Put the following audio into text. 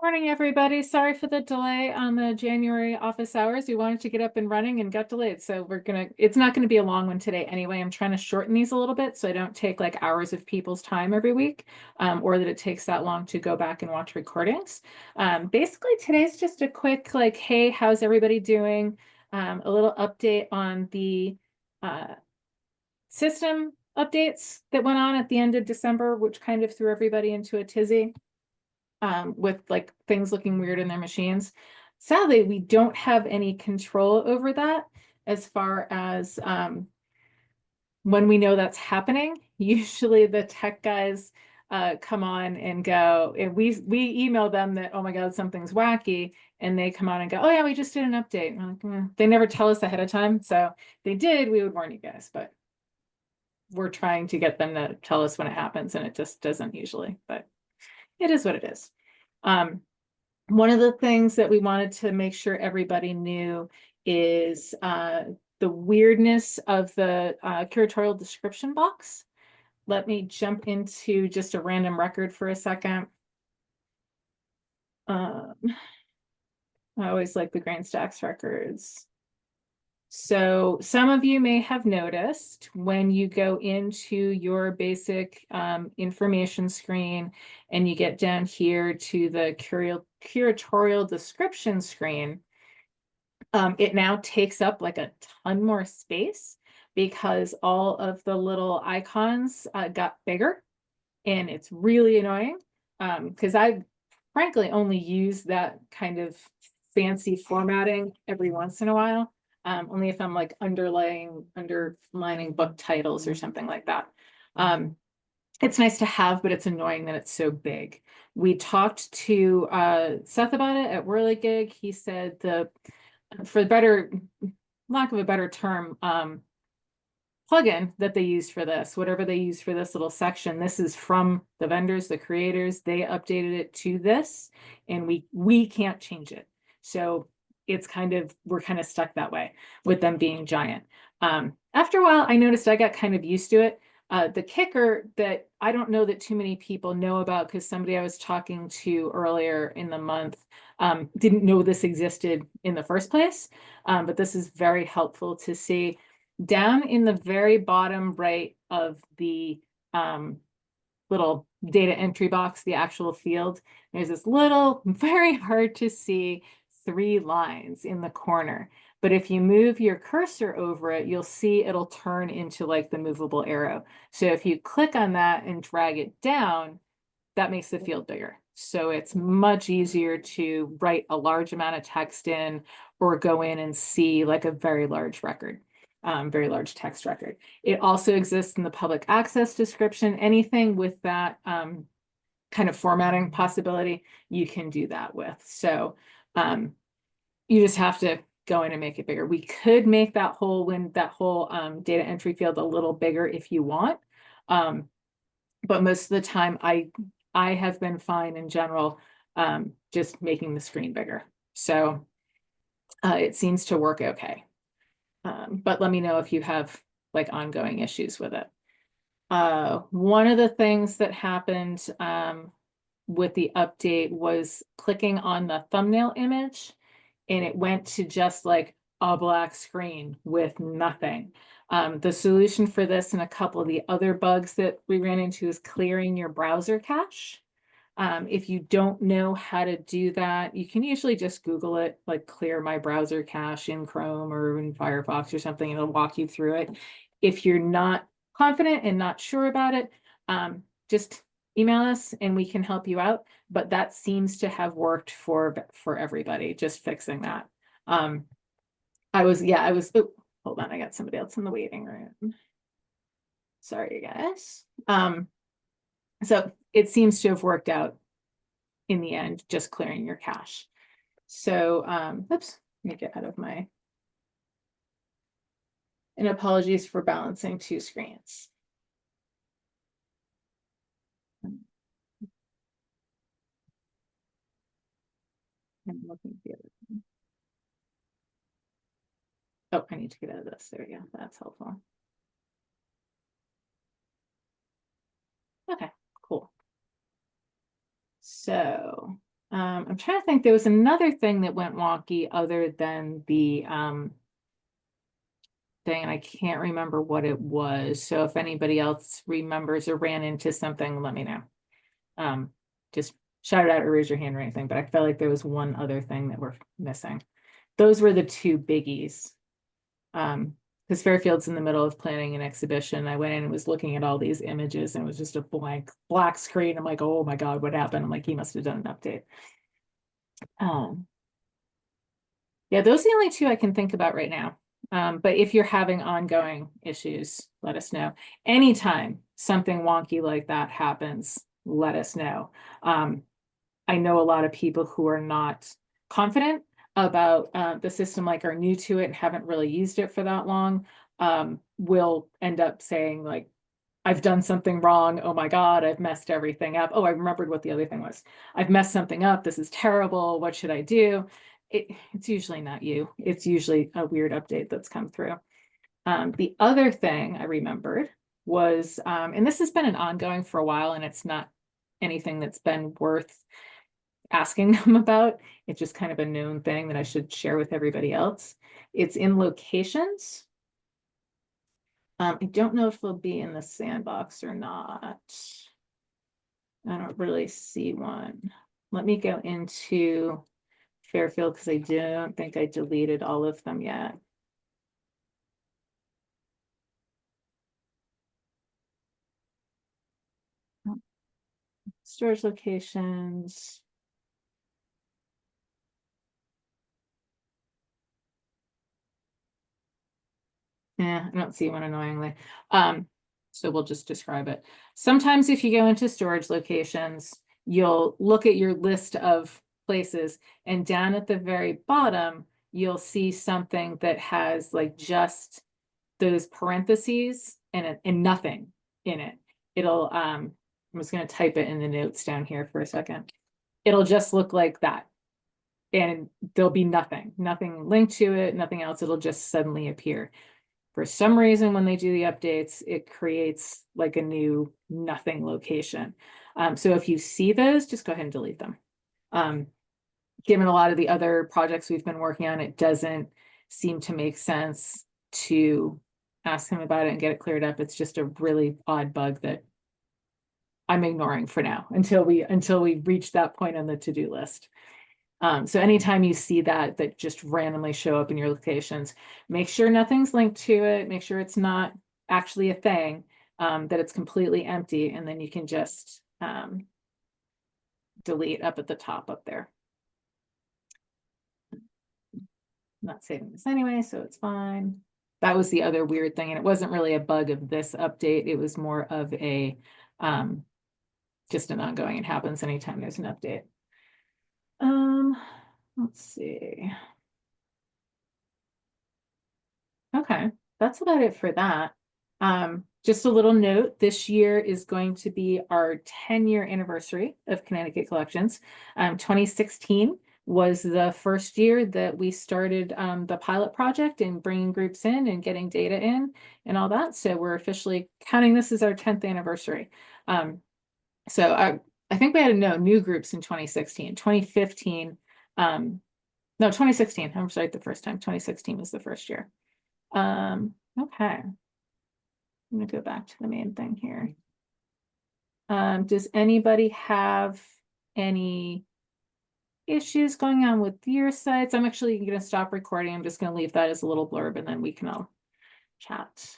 Morning, everybody. Sorry for the delay on the January office hours. We wanted to get up and running and got delayed. So it's not gonna be a long one today anyway. I'm trying to shorten these a little bit so I don't take like hours of people's time every week, or that it takes that long to go back and watch recordings. Basically today's just a quick like, hey, how's everybody doing? A little update on the uh, system updates that went on at the end of December, which kind of threw everybody into a tizzy with like things looking weird in their machines. Sadly, we don't have any control over that as far as when we know that's happening. Usually the tech guys come on and go, and we email them that, oh my God, something's wacky. And they come on and go, oh yeah, we just did an update. And we're like, they never tell us ahead of time. So if they did, we would warn you guys, but we're trying to get them to tell us when it happens, and it just doesn't usually, but it is what it is. One of the things that we wanted to make sure everybody knew is the weirdness of the curatorial description box. Let me jump into just a random record for a second. I always like the grain stacks records. So some of you may have noticed when you go into your basic information screen and you get down here to the curatorial description screen, it now takes up like a ton more space because all of the little icons got bigger, and it's really annoying because I frankly only use that kind of fancy formatting every once in a while. Only if I'm like underlining book titles or something like that. It's nice to have, but it's annoying that it's so big. We talked to Seth about it at Whirligig. He said for better lack of a better term, plugin that they use for this, whatever they use for this little section, this is from the vendors, the creators. They updated it to this, and we can't change it. So it's we're kind of stuck that way with them being giant. After a while, I noticed I got kind of used to it. The kicker that I don't know that too many people know about, because somebody I was talking to earlier in the month didn't know this existed in the first place, but this is very helpful to see. Down in the very bottom right of the little data entry box, the actual field, there's this little, very hard to see 3 lines in the corner. But if you move your cursor over it, you'll see it'll turn into like the movable arrow. So if you click on that and drag it down, that makes the field bigger. So it's much easier to write a large amount of text in or go in and see like a very large record. Very large text record. It also exists in the public access description. Anything with that kind of formatting possibility, you can do that with. So you just have to go in and make it bigger. We could make that whole data entry field a little bigger if you want. But most of the time I have been fine in general, just making the screen bigger. So it seems to work okay. But let me know if you have like ongoing issues with it. One of the things that happened with the update was clicking on the thumbnail image, and it went to just like a black screen with nothing. The solution for this and a couple of the other bugs that we ran into is clearing your browser cache. If you don't know how to do that, you can usually just Google it, like clear my browser cache in Chrome or in Firefox or something, and it'll walk you through it. If you're not confident and not sure about it, just email us and we can help you out. But that seems to have worked for everybody, just fixing that. Oh, hold on, I got somebody else in the waiting room. Sorry, guys. So it seems to have worked out in the end, just clearing your cache. So, oops, let me get out of my, and apologies for balancing 2 screens. I'm looking at the other one. Oh, I need to get out of this. There we go. That's helpful. Okay, cool. So I'm trying to think, there was another thing that went wonky other than the thing, and I can't remember what it was. So if anybody else remembers or ran into something, let me know. Just shout it out or raise your hand or anything, but I felt like there was one other thing that we're missing. Those were the two biggies. Because Fairfield's in the middle of planning an exhibition. I went in and was looking at all these images and it was just a black screen. I'm like, oh my God, what happened? I'm like, he must have done an update. Yeah, those are the only two I can think about right now. But if you're having ongoing issues, let us know. Anytime something wonky like that happens, let us know. I know a lot of people who are not confident about the system, like are new to it and haven't really used it for that long, will end up saying like, I've done something wrong. Oh my God, I've messed everything up. Oh, I remembered what the other thing was. I've messed something up. This is terrible. What should I do? It's usually not you. It's usually a weird update that's come through. The other thing I remembered was, and this has been an ongoing for a while, and it's not anything that's been worth asking them about. It's just kind of a known thing that I should share with everybody else. It's in locations. I don't know if they'll be in the sandbox or not. I don't really see one. Let me go into Fairfield because I don't think I deleted all of them yet. Storage locations. Yeah, I don't see one annoyingly. So we'll just describe it. Sometimes if you go into storage locations, you'll look at your list of places and down at the very bottom, you'll see something that has like just those parentheses and nothing in it. It'll, I'm just going to type it in the notes down here for a second. It'll just look like that. And there'll be nothing linked to it, nothing else. It'll just suddenly appear. For some reason, when they do the updates, it creates like a new nothing location. So if you see those, just go ahead and delete them. Given a lot of the other projects we've been working on, it doesn't seem to make sense to ask him about it and get it cleared up. It's just a really odd bug that I'm ignoring for now until we reach that point on the to-do list. So anytime you see that just randomly show up in your locations, make sure nothing's linked to it, make sure it's not actually a thing, that it's completely empty, and then you can just delete up at the top up there. I'm not saving this anyway, so it's fine. That was the other weird thing, and it wasn't really a bug of this update, it was more of a just an ongoing, it happens anytime there's an update. Let's see. Okay, that's about it for that. Just a little note, this year is going to be our 10-year anniversary of Connecticut Collections. 2016 was the first year that we started the pilot project and bringing groups in and getting data in and all that. So we're officially counting this as our 10th anniversary. So I think we had new groups in 2016, 2015. No, 2016. I was right the first time. 2016 was the first year. Okay. I'm gonna go back to the main thing here. Does anybody have any issues going on with your sites? I'm actually gonna stop recording. I'm just gonna leave that as a little blurb and then we can all chat.